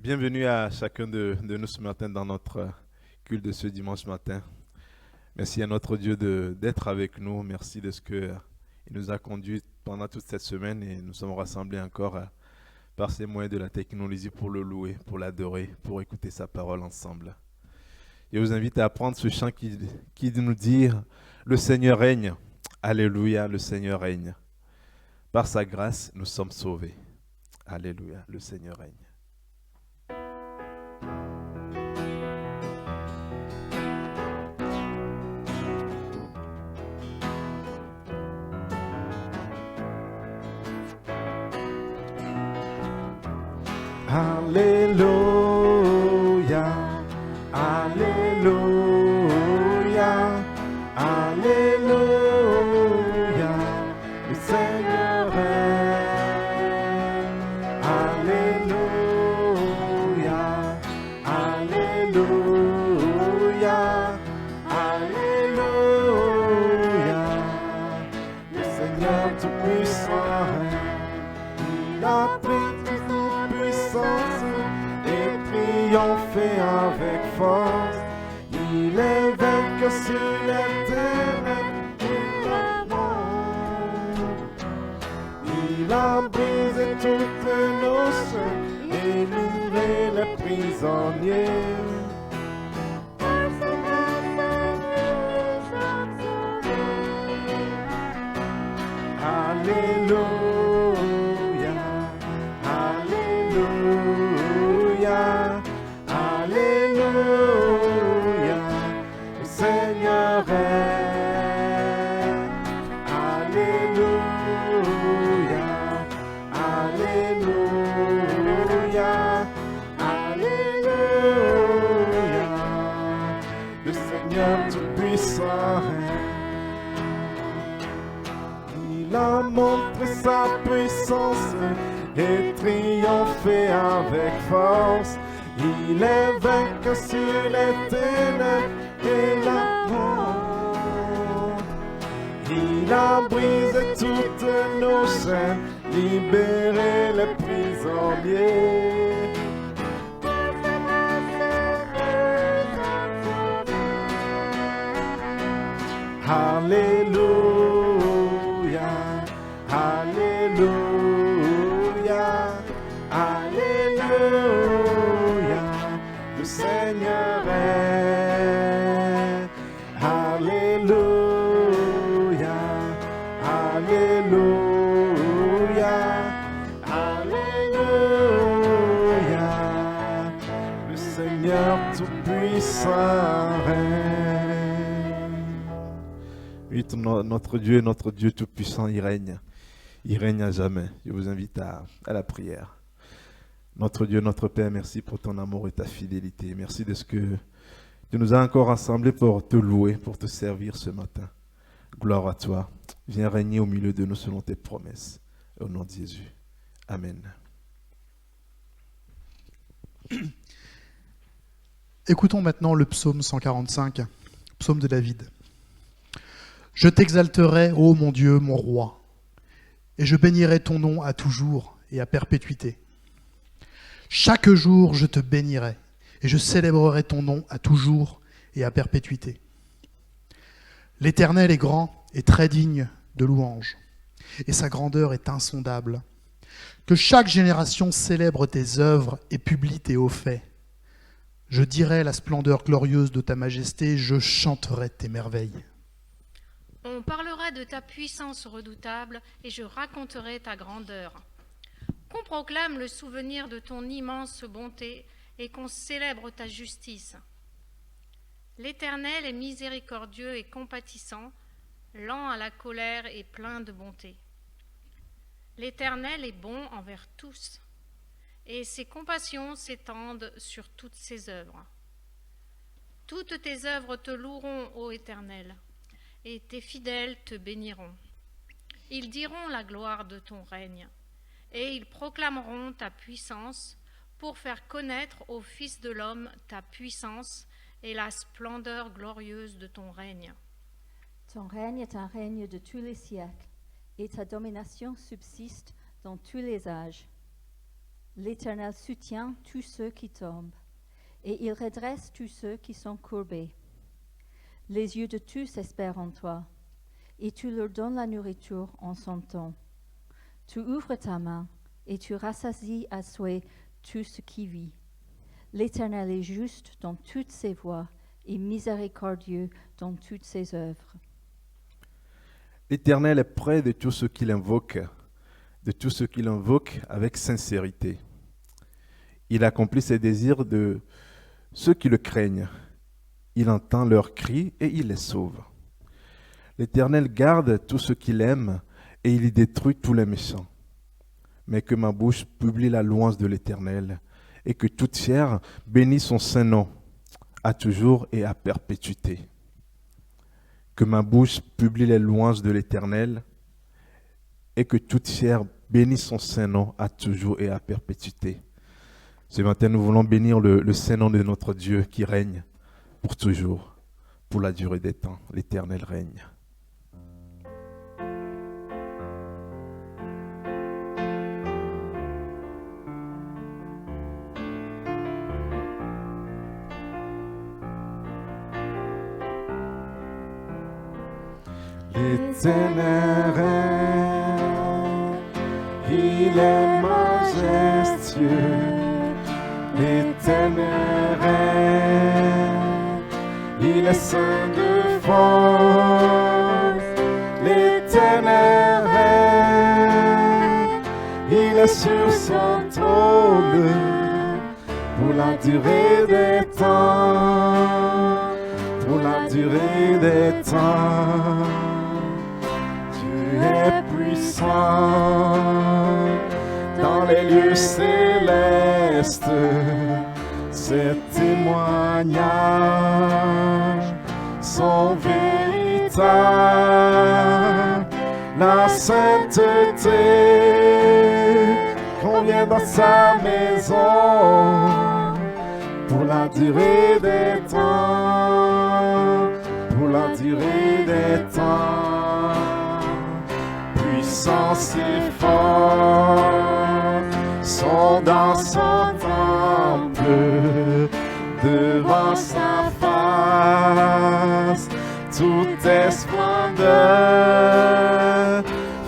Bienvenue à chacun de nous ce matin dans notre culte de ce dimanche matin. Merci à notre Dieu d'être avec nous. Merci de ce qu'il nous a conduits pendant toute cette semaine et nous sommes rassemblés encore par ces moyens de la technologie pour le louer, pour l'adorer, pour écouter sa parole ensemble. Je vous invite à apprendre ce chant qui nous dit « Le Seigneur règne ». Alléluia, le Seigneur règne. Par sa grâce, nous sommes sauvés. Alléluia, le Seigneur règne. Alléluia, Alléluia, Alléluia, le Seigneur règne. Alléluia, Alléluia, Alléluia, le Seigneur Tout-Puissant règne. Il a pris toute puissance et triomphé avec force. Il est vainqueur sur la terre et la mort. Il a brisé toutes nos chaînes et livré les prisonniers. Alléluia, Alléluia, Alléluia, le Seigneur règne. Alléluia, Alléluia, Alléluia, le Seigneur Tout-Puissant règne. Il a montré sa puissance et triomphé avec force. Il est vainqueur sur les ténèbres et la mort. Il a brisé toutes nos chaînes, libéré les prisonniers. Alléluia, Alléluia, Alléluia, le Seigneur est. Alléluia, Alléluia, Alléluia, le Seigneur Tout-Puissant règne. Oui, notre Dieu Tout-Puissant, il règne. Il règne à jamais. Je vous invite à la prière. Notre Dieu, notre Père, merci pour ton amour et ta fidélité. Merci de ce que tu nous as encore rassemblés pour te louer, pour te servir ce matin. Gloire à toi. Viens régner au milieu de nous selon tes promesses. Au nom de Jésus. Amen. Écoutons maintenant le psaume 145, psaume de David. Je t'exalterai, ô mon Dieu, mon roi, et je bénirai ton nom à toujours et à perpétuité. Chaque jour, je te bénirai, et je célébrerai ton nom à toujours et à perpétuité. L'Éternel est grand et très digne de louange, et sa grandeur est insondable. Que chaque génération célèbre tes œuvres et publie tes hauts faits. Je dirai la splendeur glorieuse de ta majesté, je chanterai tes merveilles. On parlera de ta puissance redoutable et je raconterai ta grandeur. Qu'on proclame le souvenir de ton immense bonté et qu'on célèbre ta justice. L'Éternel est miséricordieux et compatissant, lent à la colère et plein de bonté. L'Éternel est bon envers tous, et ses compassions s'étendent sur toutes ses œuvres. Toutes tes œuvres te loueront, ô Éternel, et tes fidèles te béniront. Ils diront la gloire de ton règne, et ils proclameront ta puissance pour faire connaître aux fils de l'homme ta puissance et la splendeur glorieuse de ton règne. Ton règne est un règne de tous les siècles, et ta domination subsiste dans tous les âges. L'Éternel soutient tous ceux qui tombent, et il redresse tous ceux qui sont courbés. Les yeux de tous espèrent en toi, et tu leur donnes la nourriture en son temps. Tu ouvres ta main, et tu rassasies à souhait tout ce qui vit. L'Éternel est juste dans toutes ses voies, et miséricordieux dans toutes ses œuvres. L'Éternel est près de tous ceux qui l'invoquent, avec sincérité. Il accomplit ses désirs de ceux qui le craignent. Il entend leurs cris et il les sauve. L'Éternel garde tous ceux qui l'aiment et il y détruit tous les méchants. Mais que ma bouche publie la louange de l'Éternel et que toute chair bénisse son saint nom, à toujours et à perpétuité. Que ma bouche publie les louanges de l'Éternel et que toute chair bénisse son saint nom à toujours et à perpétuité. Ce matin, nous voulons bénir le saint nom de notre Dieu qui règne pour toujours, pour la durée des temps. L'Éternel règne. L'Éternel règne, il est majestueux. L'Éternel règne, il est saint de force. L'Éternel règne, il est sur son trône pour la durée des temps, pour la durée des temps. Tu es puissant dans les lieux célestes, ces témoignages sont véritables. La sainteté convient dans sa maison pour la durée des temps, pour la durée des temps. Puissance et force sont dans son temple, devant sa face, tout est splendeur.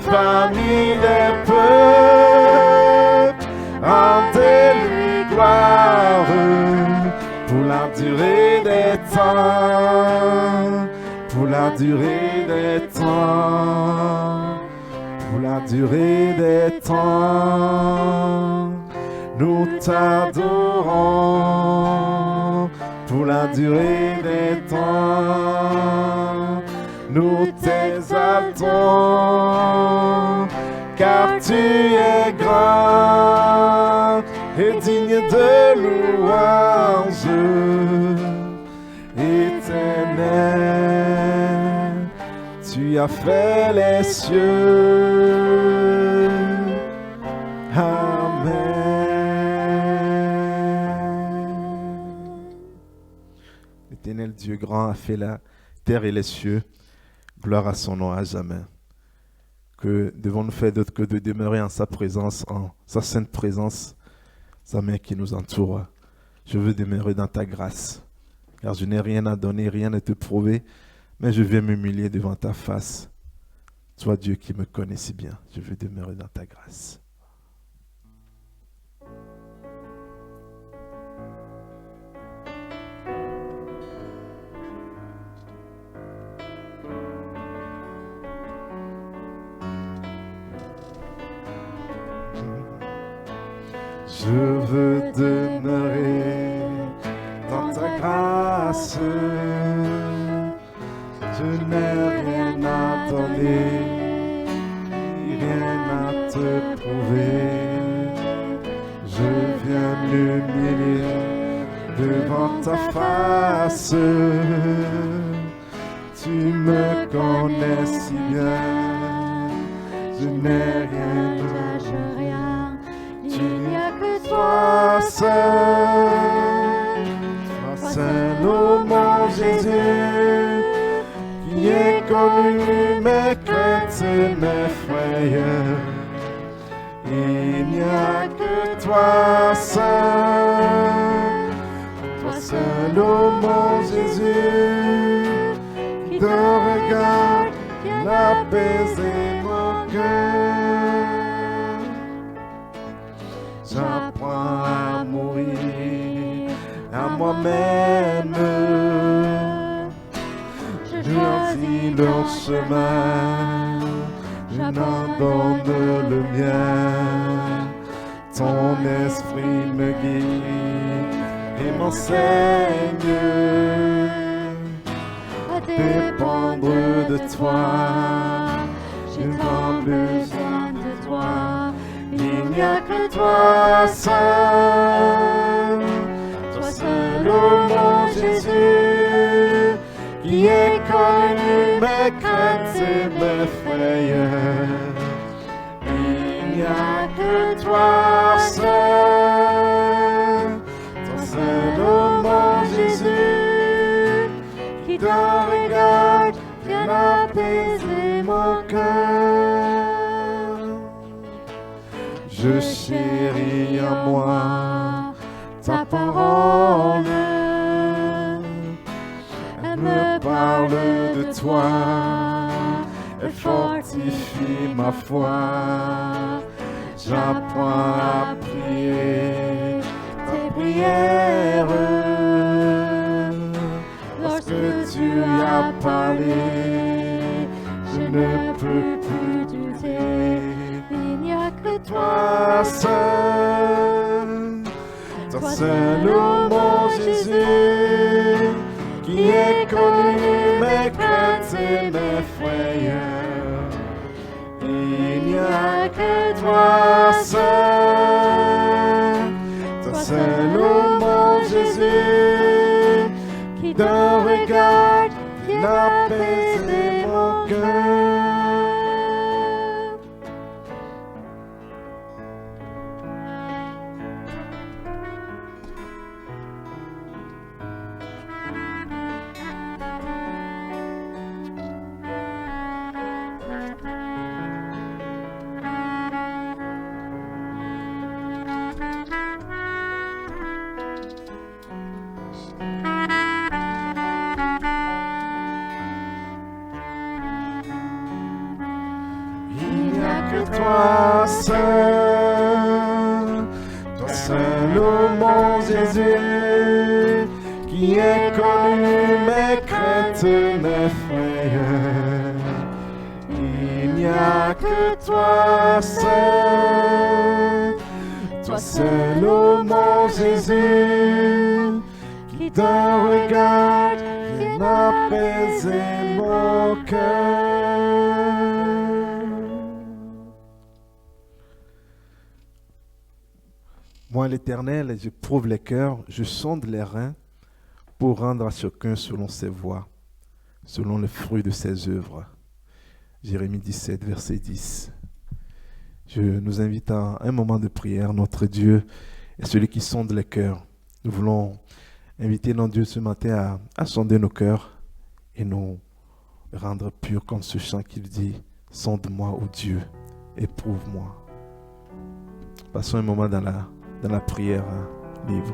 Famille des peuples, rendez-lui gloire pour la durée des temps, pour la durée des temps, pour la durée des temps. Nous t'adorons pour la durée des temps. Nous t'exaltons car tu es grand et digne de louange. Éternel, tu as fait les cieux. Amen. L'Éternel Dieu grand a fait la terre et les cieux. Gloire à son nom à jamais. Que devons-nous faire d'autre que de demeurer en sa présence, en sa sainte présence, sa main qui nous entoure. Je veux demeurer dans ta grâce, car je n'ai rien à donner, rien à te prouver, mais je vais m'humilier devant ta face. Toi, Dieu qui me connais si bien, je veux demeurer dans ta grâce. Je veux demeurer dans ta grâce. Je n'ai rien à donner, rien à te prouver. Je viens m'humilier devant ta face. Tu me connais si bien. Je n'ai rien à donner. Tu n'as que toi seul, toi seul, ô mon Jésus, qui est connu mes craintes et mes frayeurs. Il n'y a que toi seul, toi seul, ô mon Jésus, qui te regarde, viens apaiser mon cœur. J'apprends à mourir à moi-même, je choisis leur chemin, j'abandonne le mien. Ton esprit me guide et m'enseigne à dépendre de toi. J'ai tant besoin de toi. Il n'y a que toi seul, toi seul, ô mon Jésus, qui est connu mes craintes et mes frayeurs. Il n'y a que toi seul, toi seul, ô mon Jésus, qui te regarde, viens apaiser mon cœur. Je chéris en moi ta parole, elle me parle de toi, elle fortifie ma foi. J'apprends à prier tes prières. Lorsque tu as parlé, je ne peux plus douter. Il n'y a que toi seul, toi seul, ô mon Jésus, qui est connu mes craintes et mes frayeurs. Il n'y a que toi seul, toi seul, ô mon Jésus, qui te regarde, viens apaiser mon cœur. Toi seul, ô mon Jésus, qui est connu mes craintes, mes frayeurs. Il n'y a que toi seul, ô mon Jésus, qui te regarde, viens apaiser mon cœur. Moi, l'Éternel, je prouve les cœurs, je sonde les reins pour rendre à chacun selon ses voies, selon le fruit de ses œuvres. Jérémie 17, verset 10. Je nous invite à un moment de prière. Notre Dieu est celui qui sonde les cœurs. Nous voulons inviter notre Dieu ce matin à sonder nos cœurs et nous rendre purs comme ce chant qu'il dit « Sonde-moi, ô Dieu, éprouve-moi ». Passons un moment dans la prière libre.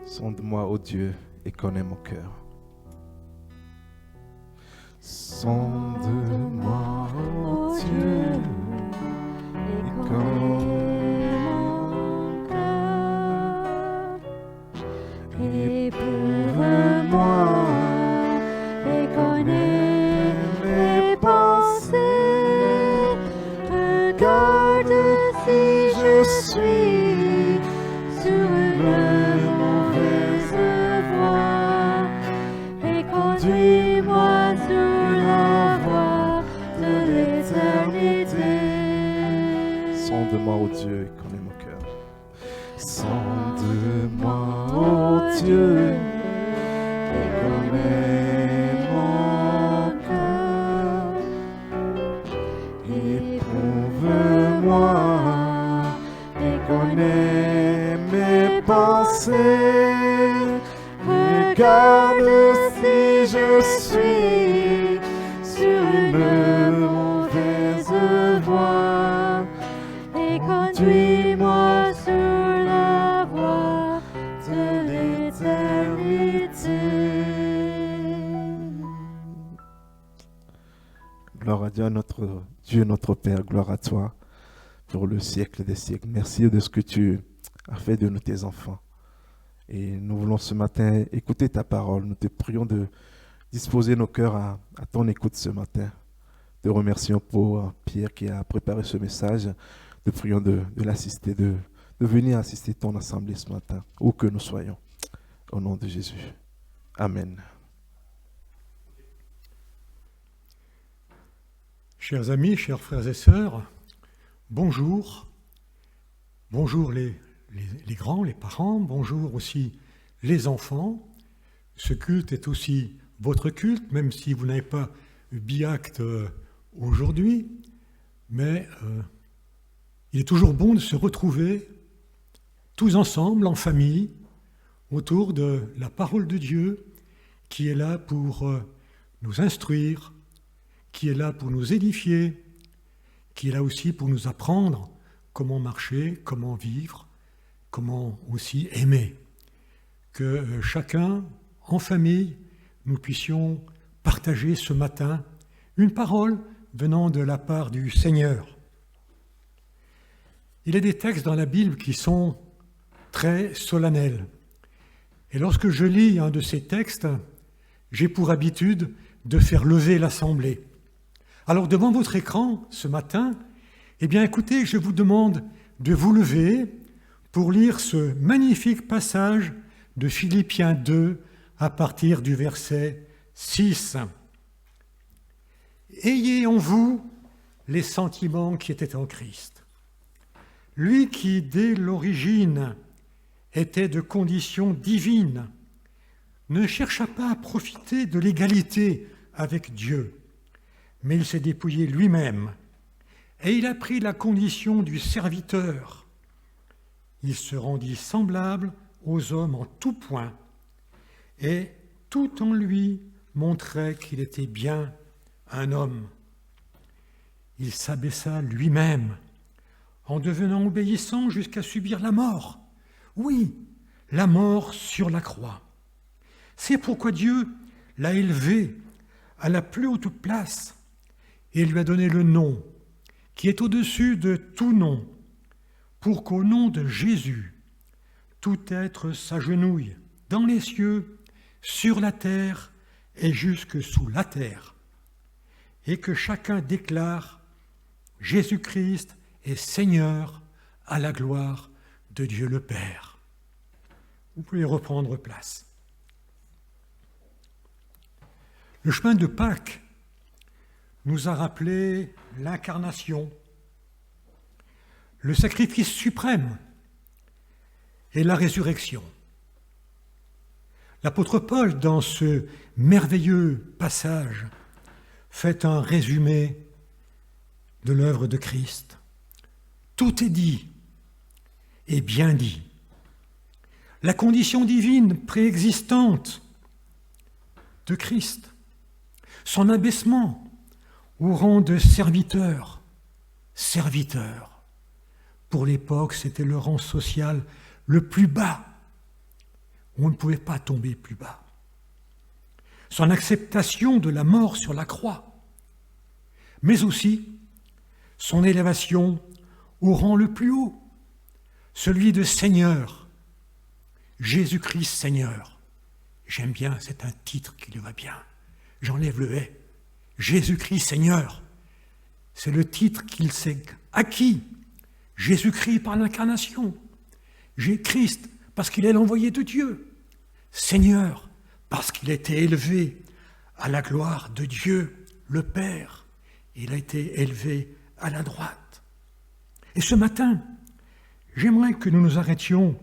Sonde-moi, ô Dieu, et connais mon cœur. Sonde-moi, connais mes pensées. Regarde si je suis sur une mauvaise voie et conduis-moi sur la voie de l'éternité. Sonde-moi, ô Dieu, et connais mon cœur. Sonde-moi, ô Dieu, et connais mon cœur. Éprouve-moi et connais mes pensées. Regarde si je suis sur une mauvaise voie Et conduis-moi sur la voie de l'éternité. Gloire à Dieu, notre Dieu, notre Père, gloire à toi pour le siècle des siècles. Merci de ce que tu as fait de nous, tes enfants. Et nous voulons ce matin écouter ta parole. Nous te prions de disposer nos cœurs à ton écoute ce matin. Te remercions pour Pierre qui a préparé ce message. Te prions de l'assister, de venir assister ton assemblée ce matin, où que nous soyons. Au nom de Jésus. Amen. Chers amis, chers frères et sœurs, bonjour. Bonjour les grands, les parents, bonjour aussi les enfants. Ce culte est aussi votre culte, même si vous n'avez pas biacte aujourd'hui, mais il est toujours bon de se retrouver tous ensemble, en famille, autour de la parole de Dieu, qui est là pour nous instruire, qui est là pour nous édifier, qui est là aussi pour nous apprendre comment marcher, comment vivre, comment aussi aimer. Que chacun, en famille, nous puissions partager ce matin une parole venant de la part du Seigneur. Il y a des textes dans la Bible qui sont très solennels. Et lorsque je lis un de ces textes, j'ai pour habitude de faire lever l'assemblée. Alors devant votre écran, ce matin, eh bien écoutez, je vous demande de vous lever pour lire ce magnifique passage de Philippiens 2 à partir du verset 6. Ayez en vous les sentiments qui étaient en Christ. Lui qui, dès l'origine, était de condition divine, ne chercha pas à profiter de l'égalité avec Dieu, mais il s'est dépouillé lui-même et il a pris la condition du serviteur. Il se rendit semblable aux hommes en tout point et tout en lui montrait qu'il était bien un homme. Il s'abaissa lui-même en devenant obéissant jusqu'à subir la mort. Oui, la mort sur la croix. C'est pourquoi Dieu l'a élevé à la plus haute place et lui a donné le nom qui est au-dessus de tout nom, pour qu'au nom de Jésus, tout être s'agenouille dans les cieux, sur la terre et jusque sous la terre, et que chacun déclare Jésus-Christ est Seigneur à la gloire de Dieu le Père. Vous pouvez reprendre place. Le chemin de Pâques nous a rappelé l'incarnation, le sacrifice suprême et la résurrection. L'apôtre Paul, dans ce merveilleux passage, fait un résumé de l'œuvre de Christ. Tout est dit et bien dit. La condition divine préexistante de Christ, son abaissement au rang de serviteur. Pour l'époque, c'était le rang social le plus bas. On ne pouvait pas tomber plus bas. Son acceptation de la mort sur la croix, mais aussi son élévation au rang le plus haut, celui de Seigneur, Jésus-Christ Seigneur. J'aime bien, c'est un titre qui lui va bien. j'enlève le « est ». Jésus-Christ Seigneur, c'est le titre qu'il s'est acquis. Jésus-Christ par l'incarnation. Christ parce qu'il est l'envoyé de Dieu. Seigneur parce qu'il a été élevé à la gloire de Dieu, le Père. Il a été élevé à la droite. Et ce matin, j'aimerais que nous nous arrêtions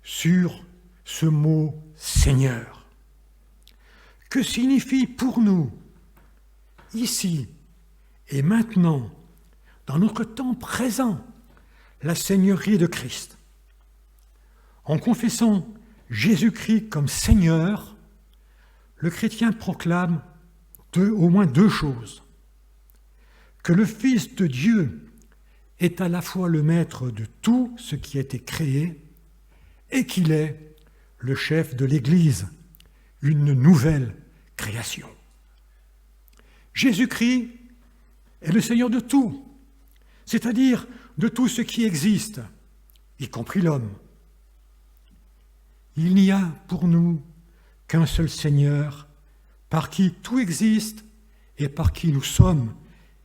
sur ce mot « Seigneur ». Que signifie pour nous, ici et maintenant, dans notre temps présent, la Seigneurie de Christ? En confessant Jésus-Christ comme Seigneur, le chrétien proclame au moins deux choses. Que le Fils de Dieu est à la fois le maître de tout ce qui a été créé et qu'il est le chef de l'Église, une nouvelle création. Jésus-Christ est le Seigneur de tout, c'est-à-dire de tout ce qui existe, y compris l'homme. Il n'y a pour nous qu'un seul Seigneur, par qui tout existe et par qui nous sommes,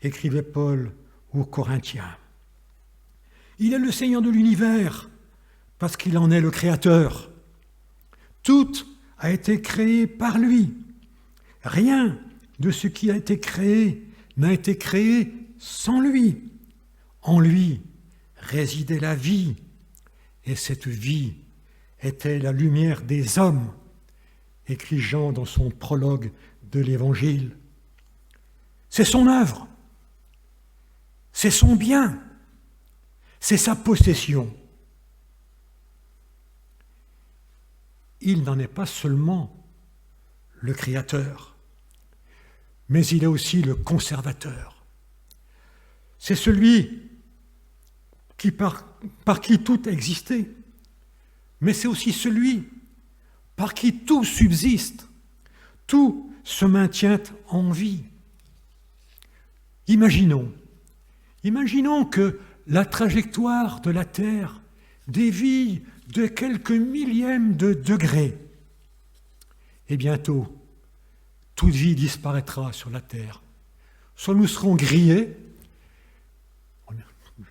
écrivait Paul aux Corinthiens. Il est le Seigneur de l'univers, parce qu'il en est le Créateur. Tout a été créé par lui. Rien de ce qui a été créé n'a été créé sans lui. En lui résidait la vie, et cette vie était la lumière des hommes, écrit Jean dans son prologue de l'Évangile. C'est son œuvre, c'est son bien, c'est sa possession. Il n'en est pas seulement le créateur, mais il est aussi le conservateur. C'est celui qui par qui tout a existé, mais c'est aussi celui par qui tout subsiste, tout se maintient en vie. Imaginons que la trajectoire de la Terre dévie de quelques millièmes de degrés. Et bientôt, toute vie disparaîtra sur la Terre. Soit nous serons grillés,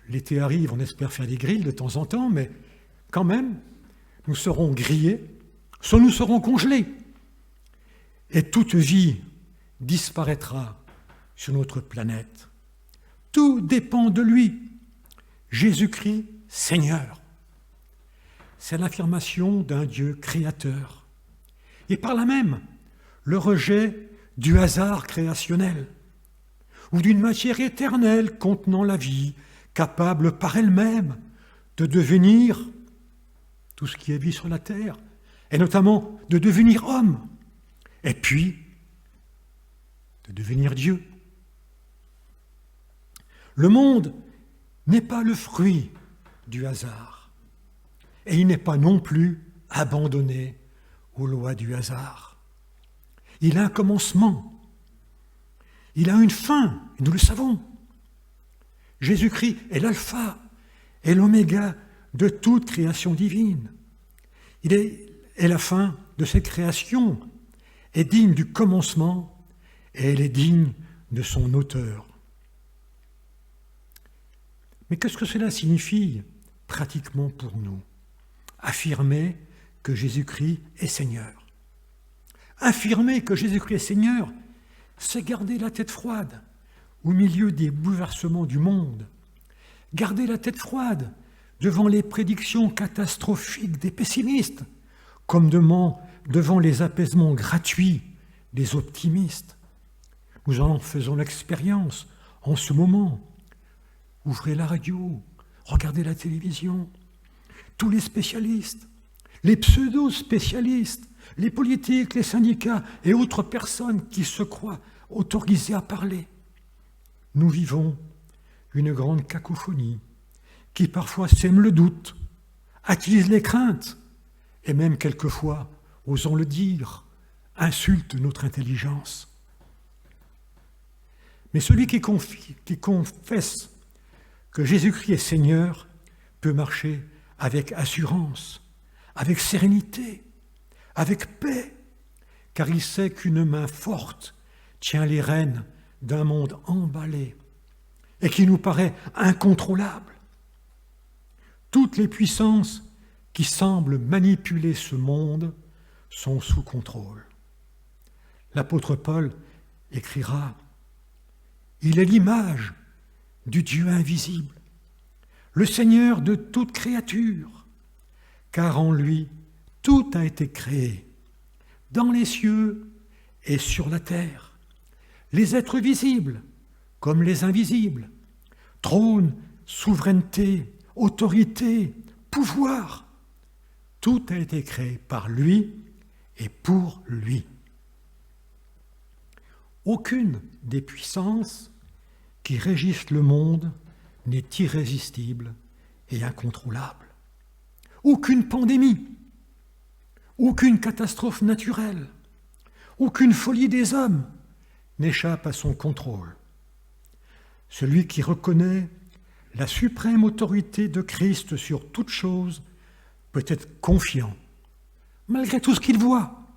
l'été arrive, on espère faire des grilles de temps en temps, mais quand même, nous serons grillés, soit nous serons congelés. Et toute vie disparaîtra sur notre planète. Tout dépend de lui. Jésus-Christ, Seigneur. C'est l'affirmation d'un Dieu créateur. Et par là même, le rejet du hasard créationnel ou d'une matière éternelle contenant la vie, capable par elle-même de devenir tout ce qui est vie sur la terre, et notamment de devenir homme, et puis de devenir Dieu. Le monde n'est pas le fruit du hasard, et il n'est pas non plus abandonné aux lois du hasard. Il a un commencement, il a une fin, nous le savons. Jésus-Christ est l'alpha et l'oméga de toute création divine. Il est la fin de cette création, est digne du commencement et elle est digne de son auteur. Mais qu'est-ce que cela signifie pratiquement pour nous? Affirmer que Jésus-Christ est Seigneur. Affirmer que Jésus-Christ est Seigneur, c'est garder la tête froide au milieu des bouleversements du monde. Garder la tête froide devant les prédictions catastrophiques des pessimistes, comme devant les apaisements gratuits des optimistes. Nous en faisons l'expérience en ce moment. Ouvrez la radio, regardez la télévision. Tous les spécialistes, les pseudo-spécialistes, les politiques, les syndicats et autres personnes qui se croient autorisées à parler. Nous vivons une grande cacophonie qui parfois sème le doute, attise les craintes et même quelquefois, osons le dire, insulte notre intelligence. Mais celui qui confesse que Jésus-Christ est Seigneur peut marcher avec assurance, avec sérénité, avec paix, car il sait qu'une main forte tient les rênes d'un monde emballé et qui nous paraît incontrôlable. Toutes les puissances qui semblent manipuler ce monde sont sous contrôle. L'apôtre Paul écrira « Il est l'image du Dieu invisible, le Seigneur de toute créature, car en lui tout a été créé, dans les cieux et sur la terre, les êtres visibles comme les invisibles, trône, souveraineté, autorité, pouvoir, tout a été créé par lui et pour lui. Aucune des puissances qui régissent le monde n'est irrésistible et incontrôlable. Aucune pandémie, aucune catastrophe naturelle, aucune folie des hommes n'échappe à son contrôle. Celui qui reconnaît la suprême autorité de Christ sur toute chose peut être confiant, malgré tout ce qu'il voit,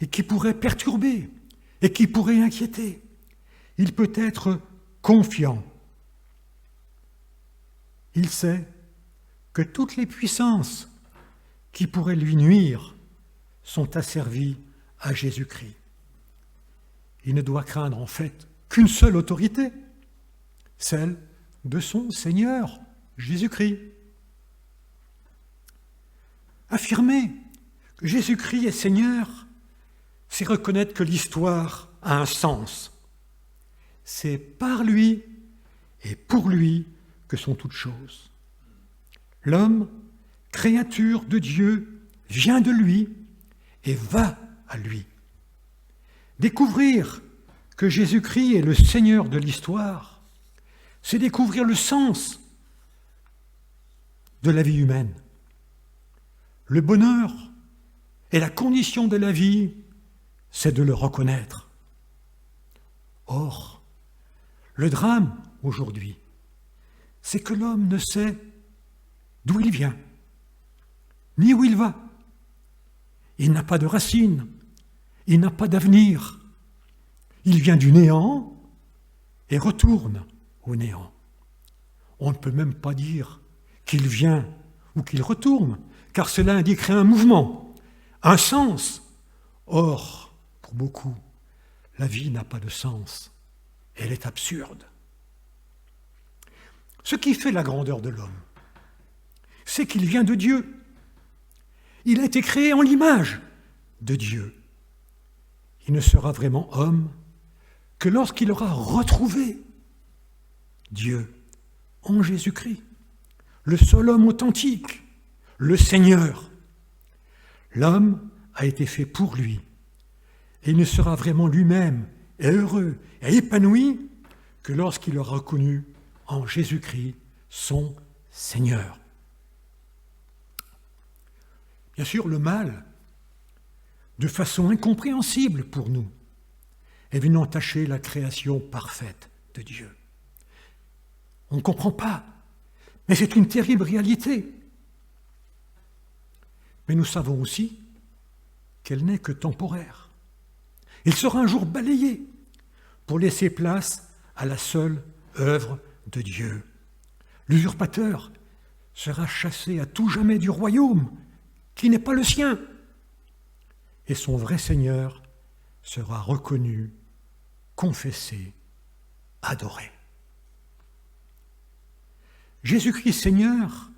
et qui pourrait perturber, et qui pourrait inquiéter. Il peut être confiant. Il sait que toutes les puissances qui pourraient lui nuire sont asservies à Jésus-Christ. Il ne doit craindre en fait qu'une seule autorité, celle de son Seigneur, Jésus-Christ. Affirmer que Jésus-Christ est Seigneur, c'est reconnaître que l'histoire a un sens. C'est par lui et pour lui que sont toutes choses. L'homme, créature de Dieu, vient de lui et va à lui. Découvrir que Jésus-Christ est le Seigneur de l'histoire, c'est découvrir le sens de la vie humaine. Le bonheur et la condition de la vie, c'est de le reconnaître. Or, le drame aujourd'hui, c'est que l'homme ne sait d'où il vient, ni où il va. Il n'a pas de racines, il n'a pas d'avenir. Il vient du néant et retourne au néant. On ne peut même pas dire qu'il vient ou qu'il retourne, car cela indiquerait un mouvement, un sens. Or, pour beaucoup, la vie n'a pas de sens, elle est absurde. Ce qui fait la grandeur de l'homme, c'est qu'il vient de Dieu. Il a été créé en l'image de Dieu. Il ne sera vraiment homme que lorsqu'il aura retrouvé Dieu en Jésus-Christ, le seul homme authentique, le Seigneur. L'homme a été fait pour lui, et il ne sera vraiment lui-même et heureux et épanoui que lorsqu'il aura reconnu en Jésus-Christ son Seigneur. Bien sûr, le mal, de façon incompréhensible pour nous, est venu entacher la création parfaite de Dieu. On ne comprend pas, mais c'est une terrible réalité. Mais nous savons aussi qu'elle n'est que temporaire. Il sera un jour balayé pour laisser place à la seule œuvre de Dieu. L'usurpateur sera chassé à tout jamais du royaume qui n'est pas le sien. Et son vrai Seigneur sera reconnu, confessé, adoré. Jésus-Christ Seigneur,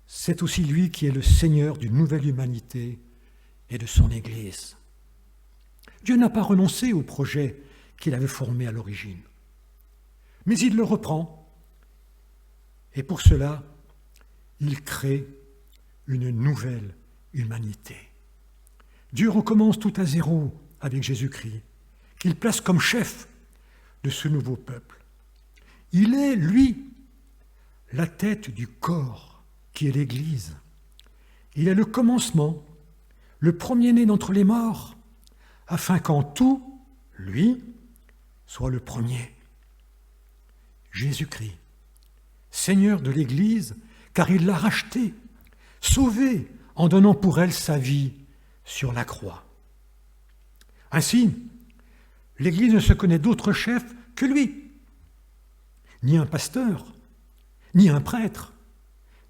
c'est aussi lui qui est le Seigneur d'une nouvelle humanité et de son Église. Dieu n'a pas renoncé au projet qu'il avait formé à l'origine, mais il le reprend. Et pour cela, il crée une nouvelle humanité. Dieu recommence tout à zéro avec Jésus-Christ, qu'il place comme chef de ce nouveau peuple. Il est, lui, la tête du corps qui est l'Église. Il est le commencement, le premier-né d'entre les morts, afin qu'en tout, lui, soit le premier. Jésus-Christ, Seigneur de l'Église, car il l'a rachetée, sauvée en donnant pour elle sa vie sur la croix. Ainsi, l'Église ne se connaît d'autre chef que lui. Ni un pasteur, ni un prêtre,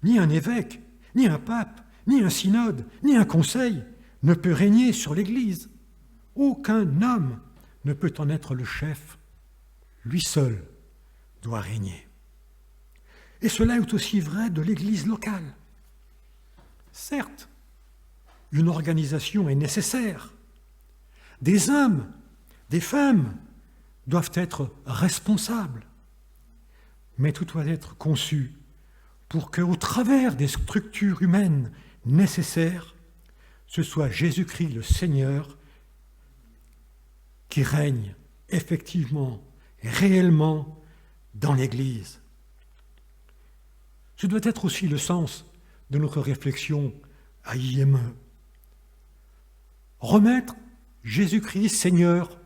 ni un évêque, ni un pape, ni un synode, ni un conseil ne peut régner sur l'Église. Aucun homme ne peut en être le chef. Lui seul doit régner. Et cela est aussi vrai de l'Église locale. Certes, une organisation est nécessaire. Des hommes, des femmes doivent être responsables. Mais tout doit être conçu pour qu'au travers des structures humaines nécessaires, ce soit Jésus-Christ le Seigneur qui règne effectivement et réellement dans l'Église. Ce doit être aussi le sens de notre réflexion à IME. Remettre Jésus-Christ Seigneur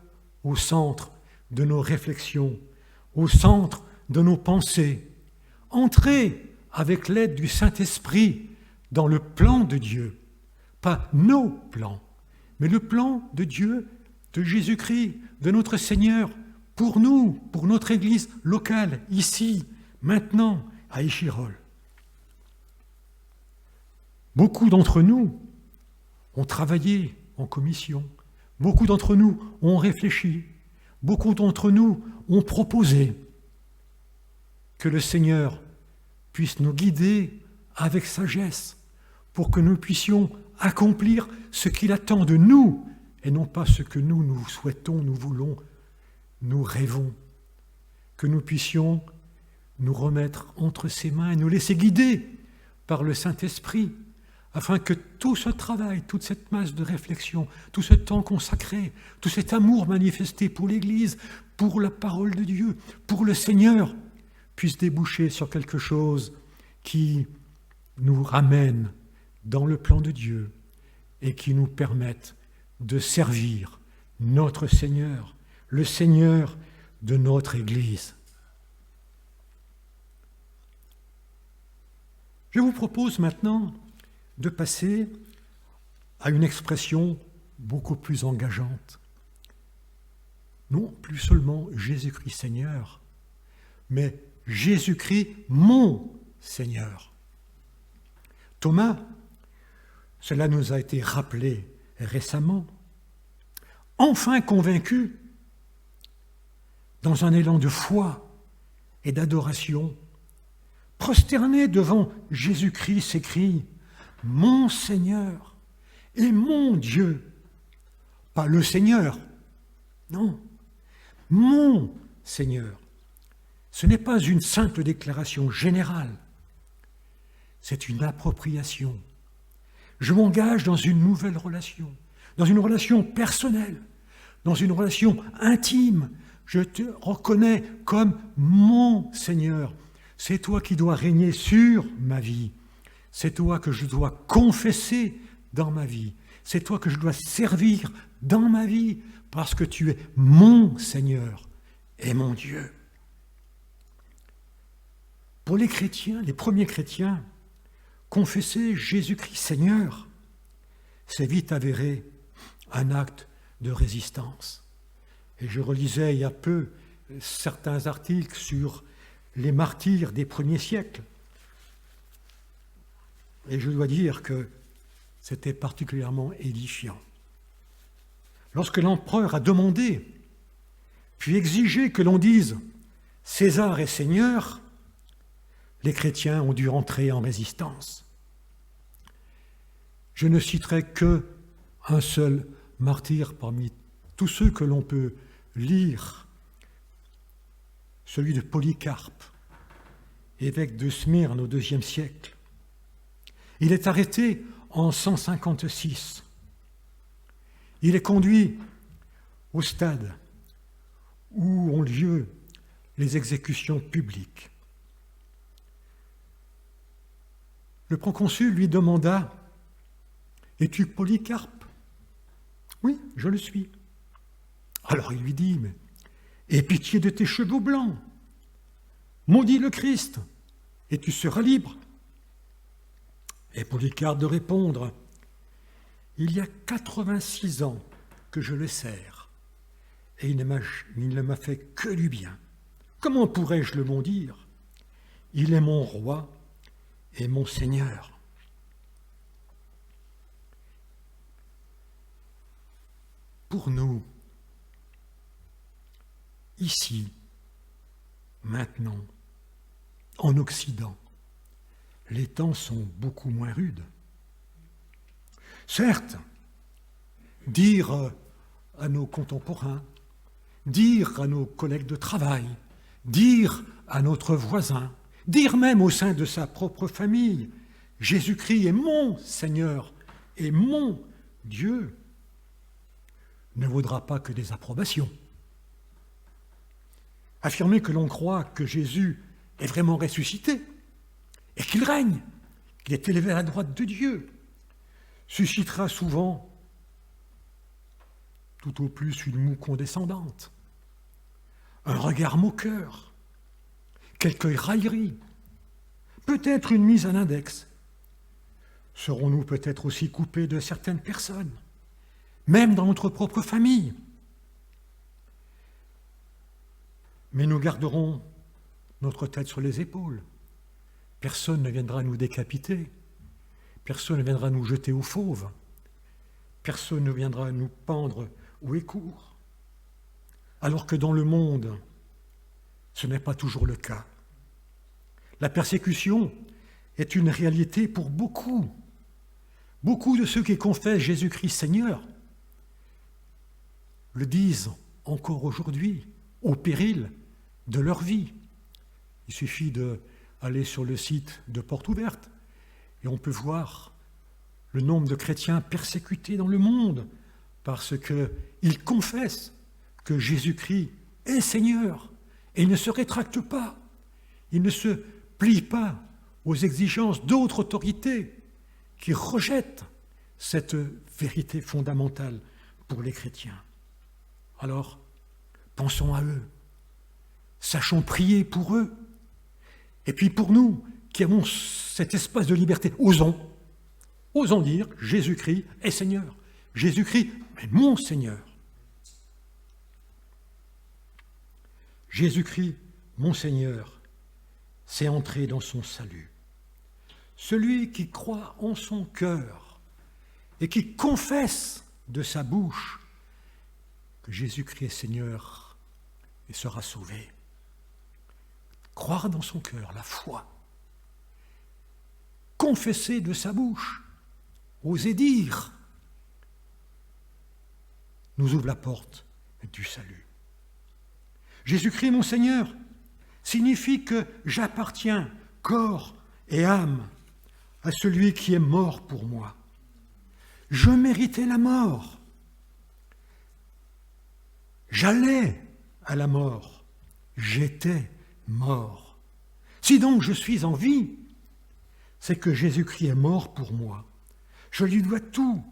au centre de nos réflexions, au centre de nos pensées. Entrer avec l'aide du Saint-Esprit dans le plan de Dieu. Pas nos plans, mais le plan de Dieu, de Jésus-Christ, de notre Seigneur, pour nous, pour notre Église locale, ici, maintenant, à Échirolles. Beaucoup d'entre nous ont travaillé en commission, beaucoup d'entre nous ont réfléchi, beaucoup d'entre nous ont proposé que le Seigneur puisse nous guider avec sagesse pour que nous puissions accomplir ce qu'il attend de nous et non pas ce que nous souhaitons, nous voulons, nous rêvons. Que nous puissions nous remettre entre ses mains et nous laisser guider par le Saint-Esprit afin que tout ce travail, toute cette masse de réflexion, tout ce temps consacré, tout cet amour manifesté pour l'Église, pour la parole de Dieu, pour le Seigneur, puisse déboucher sur quelque chose qui nous ramène dans le plan de Dieu et qui nous permette de servir notre Seigneur, le Seigneur de notre Église. Je vous propose maintenant de passer à une expression beaucoup plus engageante. Non plus seulement Jésus-Christ Seigneur, mais Jésus-Christ mon Seigneur. Thomas, cela nous a été rappelé récemment, enfin convaincu, dans un élan de foi et d'adoration, prosterné devant Jésus-Christ, s'écrie « Mon Seigneur et mon Dieu ». Pas le Seigneur, non, mon Seigneur. Ce n'est pas une simple déclaration générale, c'est une appropriation. Je m'engage dans une nouvelle relation, dans une relation personnelle, dans une relation intime. Je te reconnais comme mon Seigneur. C'est toi qui dois régner sur ma vie. C'est toi que je dois confesser dans ma vie. C'est toi que je dois servir dans ma vie parce que tu es mon Seigneur et mon Dieu. Pour les chrétiens, les premiers chrétiens, confesser Jésus-Christ Seigneur, c'est vite avéré un acte de résistance. Et je relisais il y a peu certains articles sur les martyrs des premiers siècles. Et je dois dire que c'était particulièrement édifiant. Lorsque l'empereur a demandé, puis exigé que l'on dise « César est Seigneur », les chrétiens ont dû entrer en résistance. Je ne citerai qu'un seul martyr parmi tous ceux que l'on peut lire, celui de Polycarpe, évêque de Smyrne au IIe siècle. Il est arrêté en 156. Il est conduit au stade où ont lieu les exécutions publiques. Le proconsul lui demanda « Es-tu Polycarpe ?»« Oui, je le suis. » Alors il lui dit « Mais aie pitié de tes cheveux blancs, maudis le Christ, et tu seras libre. » Et Polycarpe de répondre « Il y a 86 ans que je le sers, et il ne m'a fait que du bien. Comment pourrais-je le bondir? Il est mon roi et mon Seigneur. Pour nous, ici, maintenant, en Occident, les temps sont beaucoup moins rudes. Certes, dire à nos contemporains, dire à nos collègues de travail, dire à notre voisin, dire même au sein de sa propre famille, Jésus-Christ est mon Seigneur et mon Dieu, ne vaudra pas que des approbations. Affirmer que l'on croit que Jésus est vraiment ressuscité et qu'il règne, qu'il est élevé à la droite de Dieu, suscitera souvent tout au plus une moue condescendante, un regard moqueur, quelques railleries, peut-être une mise à l'index. Serons-nous peut-être aussi coupés de certaines personnes, même dans notre propre famille? Mais nous garderons notre tête sur les épaules. Personne ne viendra nous décapiter, personne ne viendra nous jeter aux fauves, personne ne viendra nous pendre au écourt. Alors que dans le monde, ce n'est pas toujours le cas. La persécution est une réalité pour beaucoup. Beaucoup de ceux qui confessent Jésus-Christ Seigneur le disent encore aujourd'hui, au péril de leur vie. Il suffit d'aller sur le site de Porte Ouverte et on peut voir le nombre de chrétiens persécutés dans le monde parce qu'ils confessent que Jésus-Christ est Seigneur et ils ne se rétractent pas, ils ne se plient pas aux exigences d'autres autorités qui rejettent cette vérité fondamentale pour les chrétiens. Alors, pensons à eux, sachons prier pour eux, et puis pour nous qui avons cet espace de liberté, osons dire Jésus-Christ est Seigneur, Jésus-Christ est mon Seigneur. Jésus-Christ, mon Seigneur, c'est entrer dans son salut. Celui qui croit en son cœur et qui confesse de sa bouche que Jésus-Christ est Seigneur et sera sauvé. Croire dans son cœur, la foi. Confesser de sa bouche, oser dire, nous ouvre la porte du salut. Jésus-Christ, mon Seigneur, signifie que j'appartiens corps et âme à celui qui est mort pour moi. Je méritais la mort. J'allais à la mort. J'étais mort. Si donc je suis en vie, c'est que Jésus-Christ est mort pour moi. Je lui dois tout,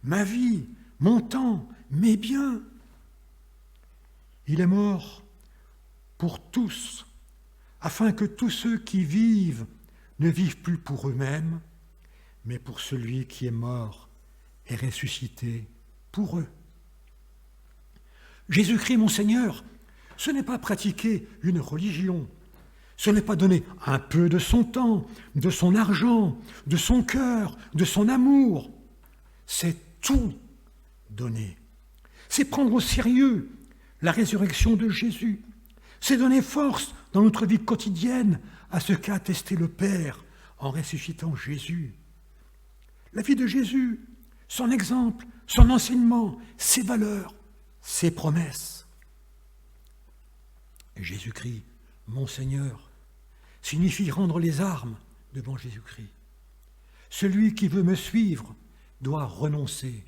ma vie, mon temps, mes biens. Il est mort pour tous, afin que tous ceux qui vivent ne vivent plus pour eux-mêmes, mais pour celui qui est mort et ressuscité pour eux. Jésus-Christ, mon Seigneur, ce n'est pas pratiquer une religion, ce n'est pas donner un peu de son temps, de son argent, de son cœur, de son amour. C'est tout donner. C'est prendre au sérieux la résurrection de Jésus. C'est donner force dans notre vie quotidienne à ce qu'a attesté le Père en ressuscitant Jésus. La vie de Jésus, son exemple, son enseignement, ses valeurs, ses promesses. Et Jésus-Christ, mon Seigneur, signifie rendre les armes devant Jésus-Christ. Celui qui veut me suivre doit renoncer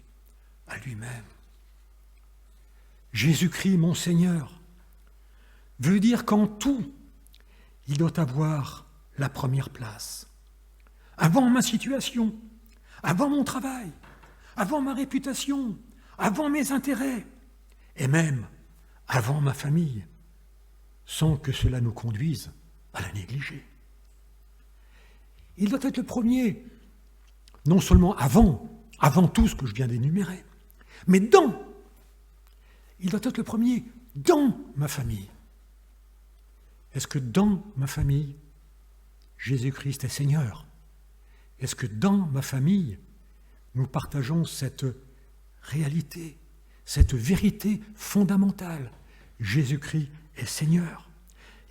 à lui-même. Jésus-Christ, mon Seigneur, veut dire qu'en tout, il doit avoir la première place. Avant ma situation, avant mon travail, avant ma réputation, avant mes intérêts, et même avant ma famille, sans que cela nous conduise à la négliger. Il doit être le premier, non seulement avant tout ce que je viens d'énumérer, mais dans. Il doit être le premier dans ma famille. Est-ce que dans ma famille, Jésus-Christ est Seigneur? Est-ce que dans ma famille, nous partageons cette réalité, cette vérité fondamentale? Jésus-Christ est Seigneur.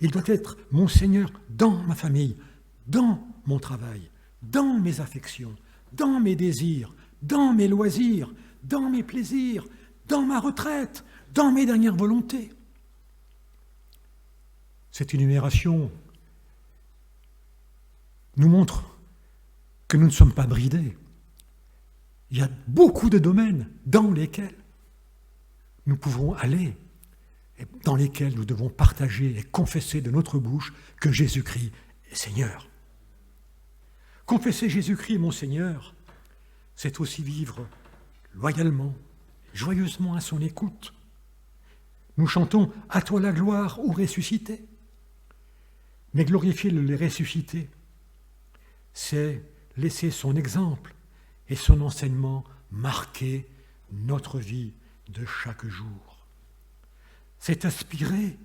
Il doit être mon Seigneur dans ma famille, dans mon travail, dans mes affections, dans mes désirs, dans mes loisirs, dans mes plaisirs, dans ma retraite, dans mes dernières volontés. Cette énumération nous montre que nous ne sommes pas bridés. Il y a beaucoup de domaines dans lesquels nous pouvons aller et dans lesquels nous devons partager et confesser de notre bouche que Jésus-Christ est Seigneur. Confesser Jésus-Christ mon Seigneur, c'est aussi vivre loyalement, joyeusement à son écoute. Nous chantons « À toi la gloire, ô ressuscité ». Mais glorifier le ressuscité, c'est laisser son exemple et son enseignement marquer notre vie de chaque jour. C'est aspirer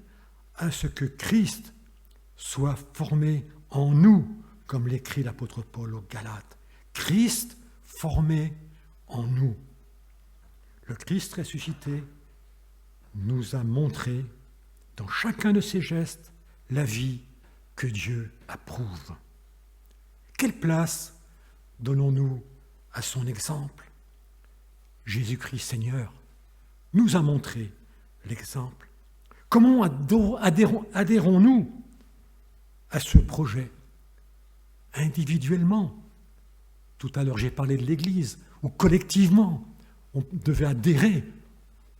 à ce que Christ soit formé en nous, comme l'écrit l'apôtre Paul aux Galates. Christ formé en nous. Le Christ ressuscité nous a montré dans chacun de ses gestes la vie que Dieu approuve. Quelle place donnons-nous à son exemple? Jésus-Christ Seigneur nous a montré l'exemple. Comment adhérons-nous à ce projet? Individuellement, tout à l'heure j'ai parlé de l'Église, ou collectivement, on devait adhérer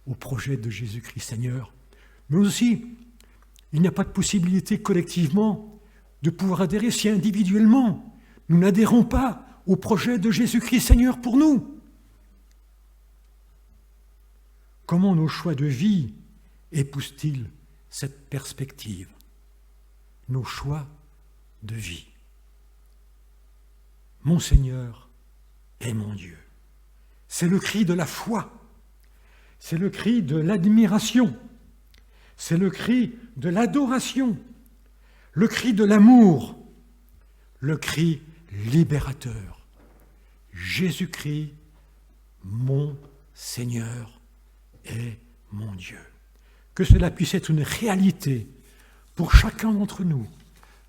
au projet de Jésus-Christ Seigneur. Mais aussi, il n'y a pas de possibilité collectivement de pouvoir adhérer si individuellement nous n'adhérons pas au projet de Jésus-Christ Seigneur pour nous. Comment nos choix de vie épousent-ils cette perspective? Nos choix de vie. Mon Seigneur est mon Dieu. C'est le cri de la foi, c'est le cri de l'admiration, c'est le cri de l'adoration, le cri de l'amour, le cri libérateur. Jésus-Christ, mon Seigneur est mon Dieu. Que cela puisse être une réalité pour chacun d'entre nous,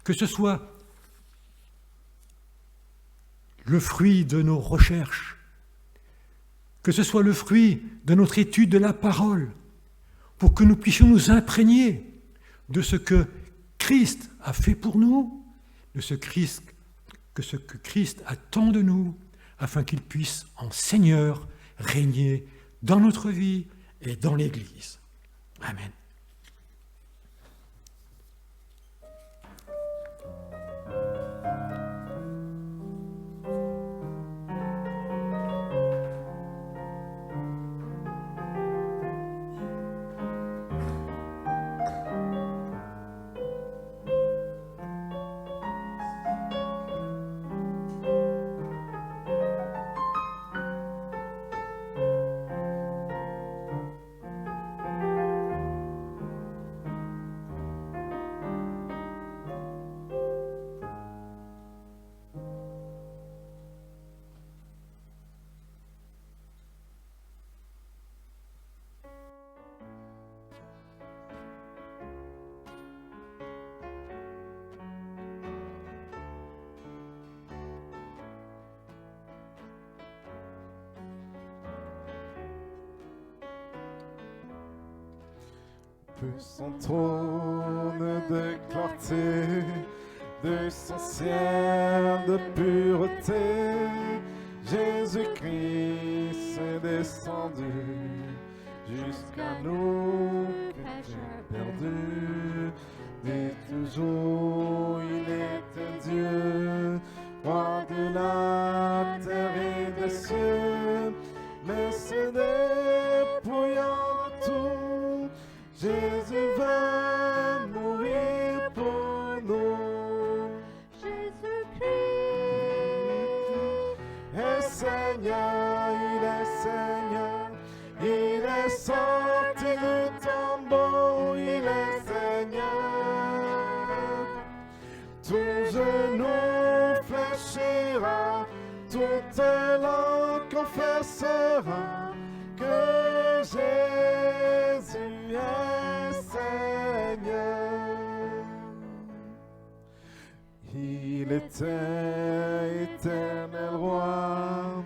que ce soit le fruit de nos recherches, que ce soit le fruit de notre étude de la parole, pour que nous puissions nous imprégner de ce que Christ a fait pour nous, de ce que Christ attend de nous, afin qu'il puisse en Seigneur régner dans notre vie et dans l'Église. Amen. De son trône de clarté, de son ciel de pureté, Jésus-Christ est descendu jusqu'à nous, pécheurs perdus. Et toujours il était Dieu, roi de la terre et des cieux, mais se dépouillant de tout, Jésus va mourir pour nous. Jésus-Christ est Seigneur, il est Seigneur, il est sorti de toute langue confessera que Jésus est Seigneur. Il était éternel roi,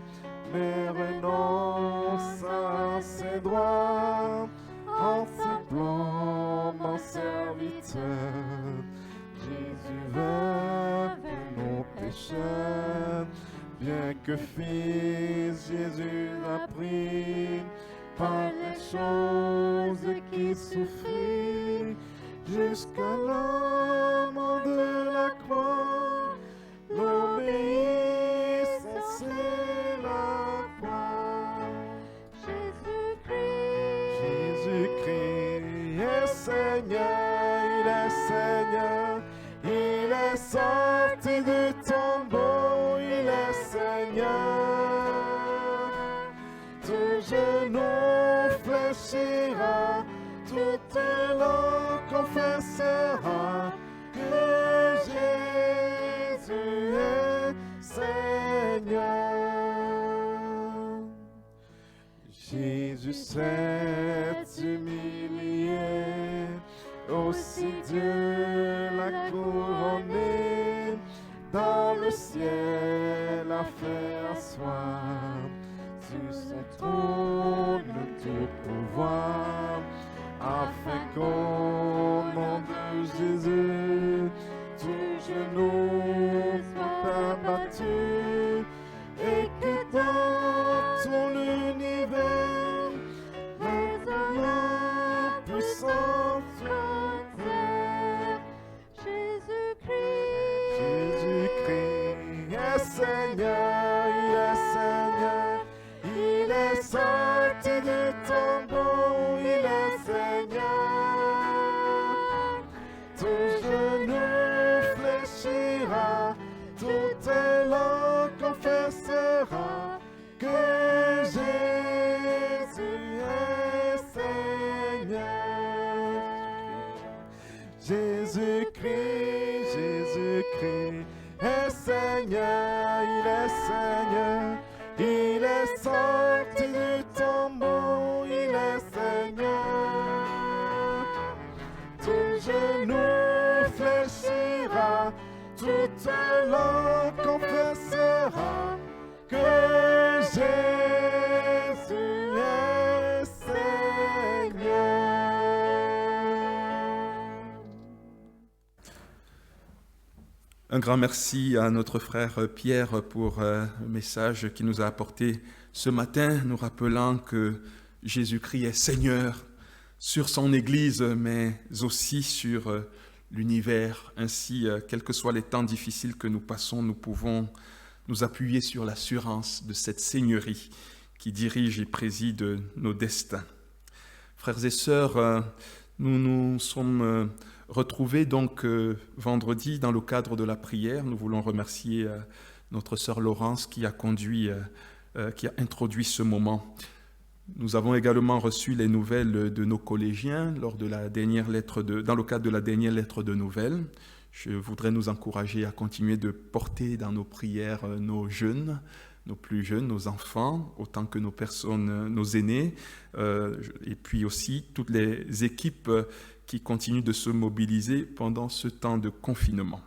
mais renonce à ses droits en simplement serviteur. Jésus vint pour nos pécheurs, bien que fils, Jésus a pris par les choses qu'il souffrit, jusqu'à la mort de la croix, l'obéissance et la foi. Jésus-Christ est Seigneur, il est Seigneur, il est sorti du tombeau, il est Seigneur. Tout genou fléchira, toute langue confessera que Jésus est Seigneur. Jésus s'est humilié, aussi Dieu l'a couronné, dans le ciel a fait asseoir, sur son trône tout pouvoir, afin qu'au nom de Jésus, tout genou soit abattu, et que dans tout l'univers, les hommes puissants Jésus-Christ est Seigneur, il est Seigneur, il est sorti du tombeau, il est Seigneur. Tout genou fléchira, toute langue confessera que Jésus est Seigneur. Jésus-Christ, Jésus-Christ est Seigneur, il est Seigneur, il est sorti du tombeau, il est Seigneur. Tout genou fléchira, toute langue confessera que Jésus est Seigneur. Un grand merci à notre frère Pierre pour le message qu'il nous a apporté ce matin, nous rappelant que Jésus-Christ est Seigneur sur son Église, mais aussi sur l'univers. Ainsi, quels que soient les temps difficiles que nous passons, nous pouvons nous appuyer sur l'assurance de cette Seigneurie qui dirige et préside nos destins. Frères et sœurs, nous nous sommes retrouvés donc vendredi dans le cadre de la prière. Nous voulons remercier notre sœur Laurence qui a introduit ce moment. Nous avons également reçu les nouvelles de nos collégiens dans le cadre de la dernière lettre de nouvelles. Je voudrais nous encourager à continuer de porter dans nos prières nos jeunes, nos plus jeunes, nos enfants, autant que nos personnes, nos aînés, et puis aussi toutes les équipes qui continuent de se mobiliser pendant ce temps de confinement.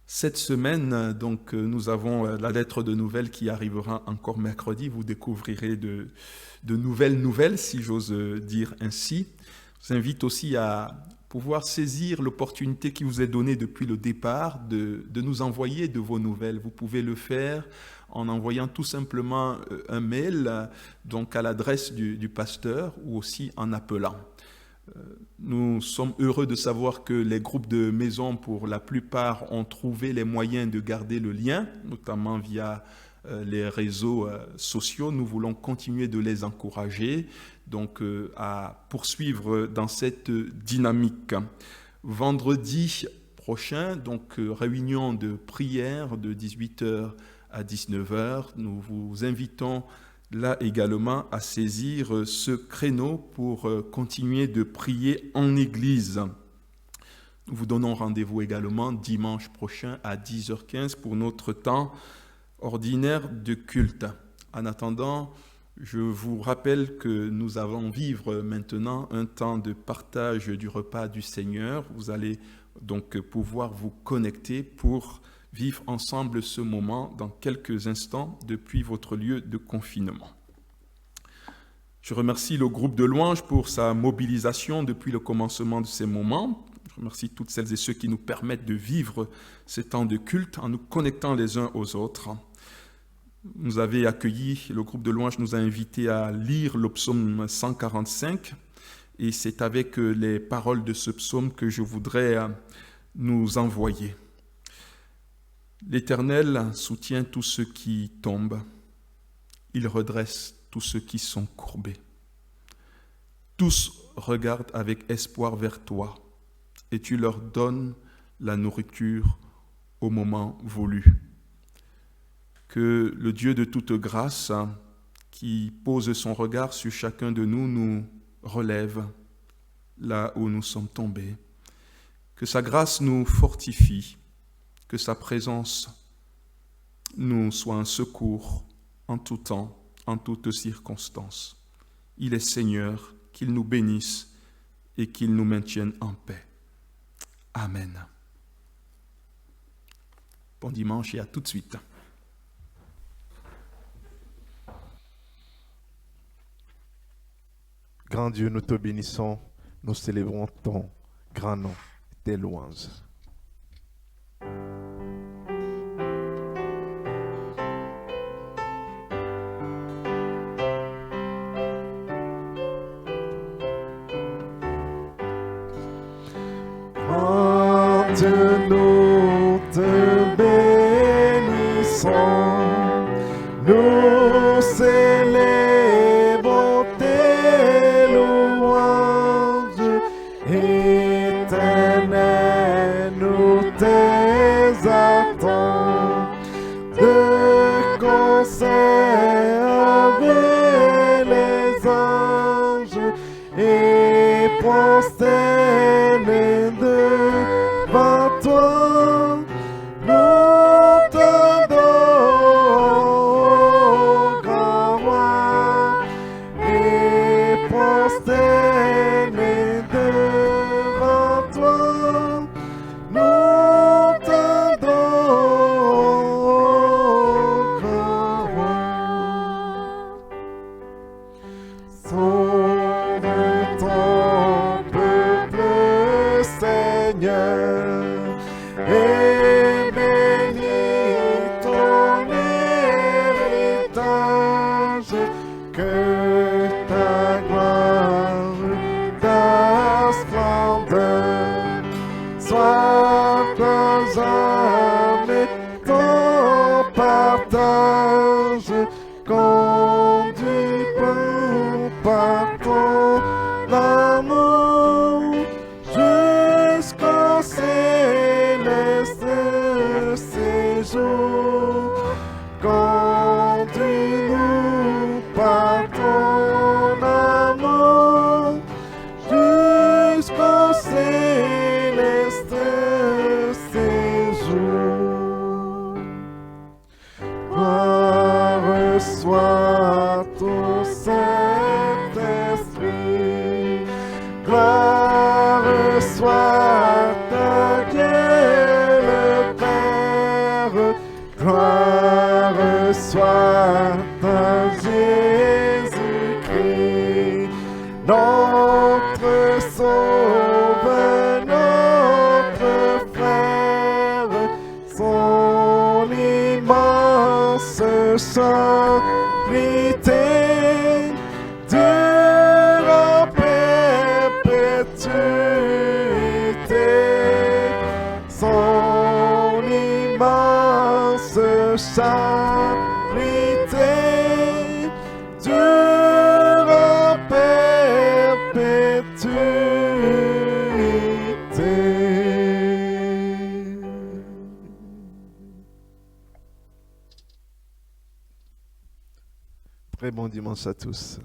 Cette semaine, donc, nous avons la lettre de nouvelles qui arrivera encore mercredi. Vous découvrirez de nouvelles, si j'ose dire ainsi. Je vous invite aussi à pouvoir saisir l'opportunité qui vous est donnée depuis le départ de nous envoyer de vos nouvelles. Vous pouvez le faire en envoyant tout simplement un mail donc à l'adresse du pasteur ou aussi en appelant. Nous sommes heureux de savoir que les groupes de maison, pour la plupart, ont trouvé les moyens de garder le lien, notamment via les réseaux sociaux. Nous voulons continuer de les encourager donc à poursuivre dans cette dynamique. Vendredi prochain, donc réunion de prière de 18h à 19h. Nous vous invitons là également à saisir ce créneau pour continuer de prier en Église. Nous vous donnons rendez-vous également dimanche prochain à 10h15 pour notre temps ordinaire de culte. En attendant, je vous rappelle que nous allons vivre maintenant un temps de partage du repas du Seigneur. Vous allez donc pouvoir vous connecter pour vivre ensemble ce moment dans quelques instants depuis votre lieu de confinement. Je remercie le groupe de louanges pour sa mobilisation depuis le commencement de ces moments. Je remercie toutes celles et ceux qui nous permettent de vivre ces temps de culte en nous connectant les uns aux autres. Nous avez accueillis, le groupe de louanges nous a invités à lire le psaume 145 et c'est avec les paroles de ce psaume que je voudrais nous envoyer. L'Éternel soutient tous ceux qui tombent, il redresse tous ceux qui sont courbés. Tous regardent avec espoir vers toi et tu leur donnes la nourriture au moment voulu. Que le Dieu de toute grâce, qui pose son regard sur chacun de nous, nous relève là où nous sommes tombés. Que sa grâce nous fortifie, que sa présence nous soit un secours en tout temps, en toutes circonstances. Il est Seigneur, qu'il nous bénisse et qu'il nous maintienne en paix. Amen. Bon dimanche et à tout de suite. Grand Dieu, nous te bénissons, nous célébrons ton grand nom, tes louanges. Quand nous te bénissons, nous célébrons tes louanges, Éternel, nous t'exaltons, de concert avec les anges, et prosternés devant toi, nous t'adorons, grand roi, et prosternés devant toi, nous t'adorons, grand roi. Sauve ton peuple, Seigneur, et bénis ton héritage, que ta gloire, ta splendeur soit dans jamais ton partage, conduit par ton amour jusqu'au céleste séjour. Conduis-nous par ton amour jusqu'au céleste séjour. Gloire soit au Saint-Esprit, gloire soit à Dieu le Père, gloire soit à Jésus-Christ, notre Sauveur, notre frère, son immense charité durant perpétuité, son immense charité durant perpétuité. Très bon dimanche à tous.